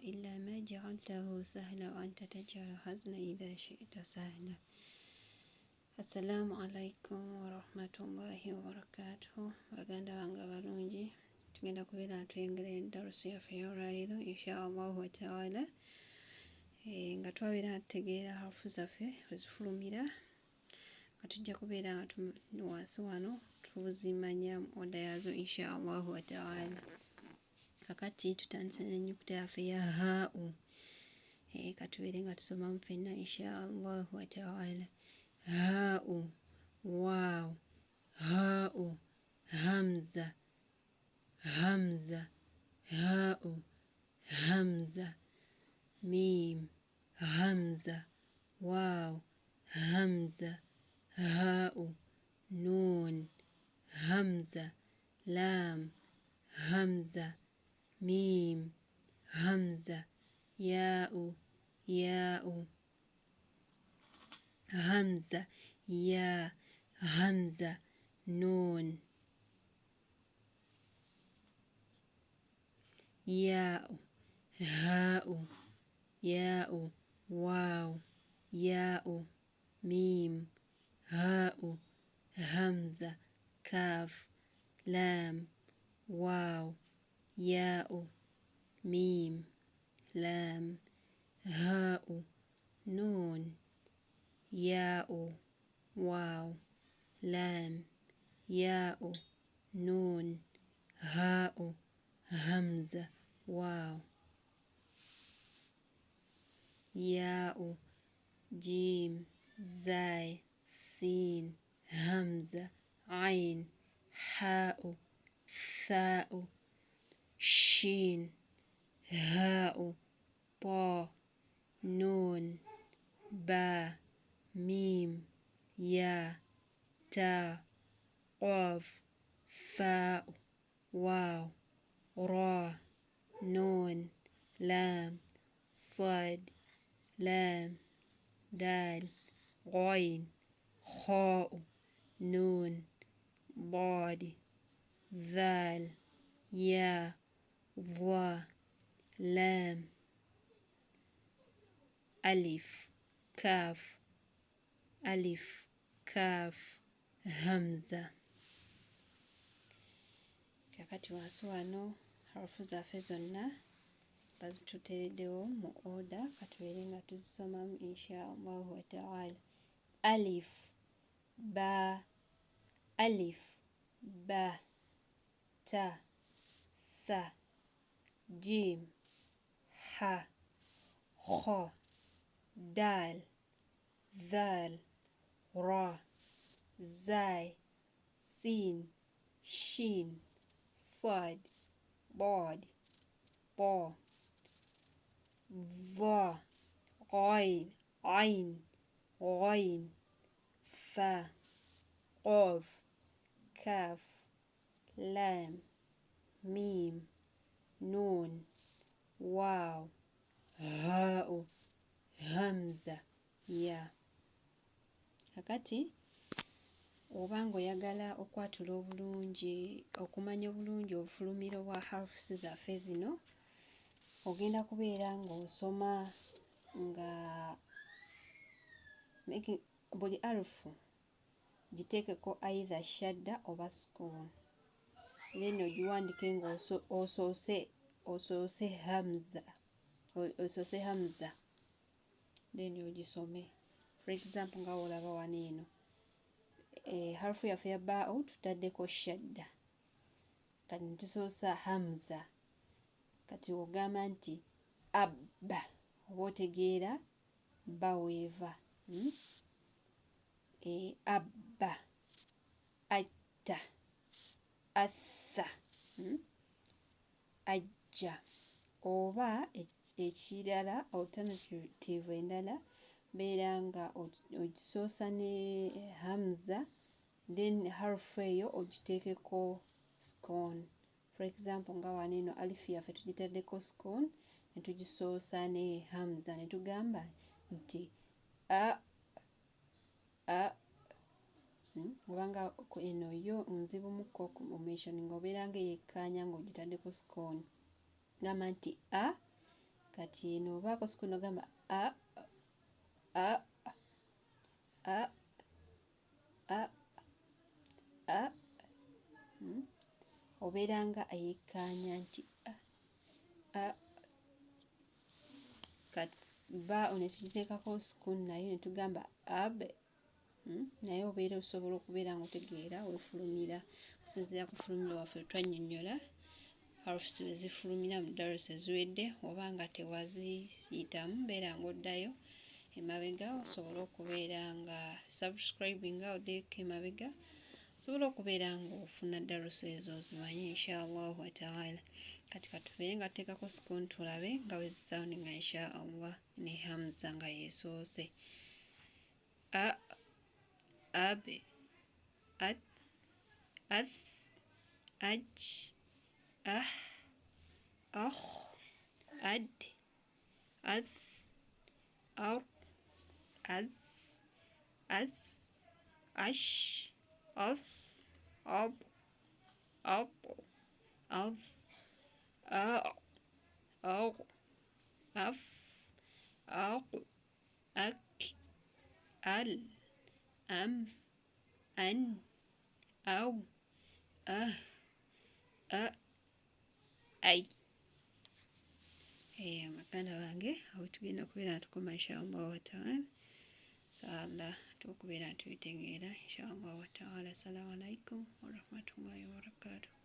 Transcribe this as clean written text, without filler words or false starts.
إلا ما جعلته سهلا وأنت تجعل الحزن إذا شئت سهلا. Assalamu alaikum warahmatullahi wabarakatuh. Baganda bange balungi, tugenda kubeera tuyongera eddarusi yaffe ey'olwaliro inshallah wa ta'ala, nga twabeera tutegeera harufu zaffe bwe zifulumira, nga tujja kubeera nga wansi wano tuzimanya oda yazo inshallah wa ta'ala. Kakati tutandise n'ennyukuta yaffe ya haa'u, katubeere nga tusomamu ffenna inshallah wa ta'ala. هاء واو هاء همزة همزة هاء همزة ميم همزة واو همزة هاء نون همزة لام همزة ميم همزة ياء ياء همزة يا همزة نون ياء هاء ياء واو ياء ميم هاء همزة كاف لام واو ياء ميم لام هاء نون ياء واو لام ياء نون هاء همزة واو ياء جيم زاي سين همزة عين حاء ثاء شين هاء طاء نون باء ميم يا تاء قاف فاء واو راء نون لام صاد لام دال غين خاء نون ضاد ذال يا ظا لام ألف كاف ألف كاف همزة. Kakati wansi wano harufu zaffe zonna bazituteereddewo mu oda, katubeere nga tuzisomamu inshallah wa ta'ala. Alif ba alif ba ta tha jim ha kha dal ذال را زاي سين شين صاد ضاد طا ظا غين عين غين فا قاف كاف لام ميم نون واو هاء همزة ya. Kakati obanga oyagala okwatula obulungi okumanya obulungi obufulumiro bwa harufu zaffe zino, ogenda kubeera ng'osoma nga buli harufu giteekeko either shadda oba sukoon, then ogiwandike ng'osoose hamza then ogisome. For example nga olaba wano eno harufu yaffe ya ba'u tutaddeko shadda, kati netusoosa hamza, kati ogamba nti abba oba otegeera ba weeva, abba atta atha ajja. Oba ekirala alternative endala beera nga ogisoosa ne hamza then harufu eyo ogiteekeko sukoon. For example nga wano eno alifu yaffe tugitaddeko sukoon ne tugisoosa ne hamza ne tugamba nti a obanga eno yo nzibumuko omentioning obeera nga eyekkaanya ng'ogitaddeko sukoon, gamba nti a kati eno obaako sukuuni ogamba a a a a a obeera nga ayekkaanya nti a kati ba ne tugiteekako sukuuni nayo ne tugamba abe naye obeera osobola okubeera nga otegeera wefulumira okusinziira ku ffulumiro waffe twannyonnyola harufu we zifulumira mu darusi eziwedde oba nga tewaziyitamu beera ng'oddayo emabega osobole okubeera nga subscribinga oddeeko emabega osobola okubeera ng'ofuna darusi ezo ozimanyi inshallahu wataala kati katubeere nga tuteekako sukuuni tulabe nga bwe zisawundinga inshallah ne hamza nga yeesoose a abe at ath aj ah ad ath ar az ash as ab av أغ أف أق أك أل أم أن أو أي maganda bange awo tugenda okubeera tukoma inshallah wataala Allah tukubeera tubitegeera inshallah wataala. Assalamu alaikum warahmatullahi wabarakatuh.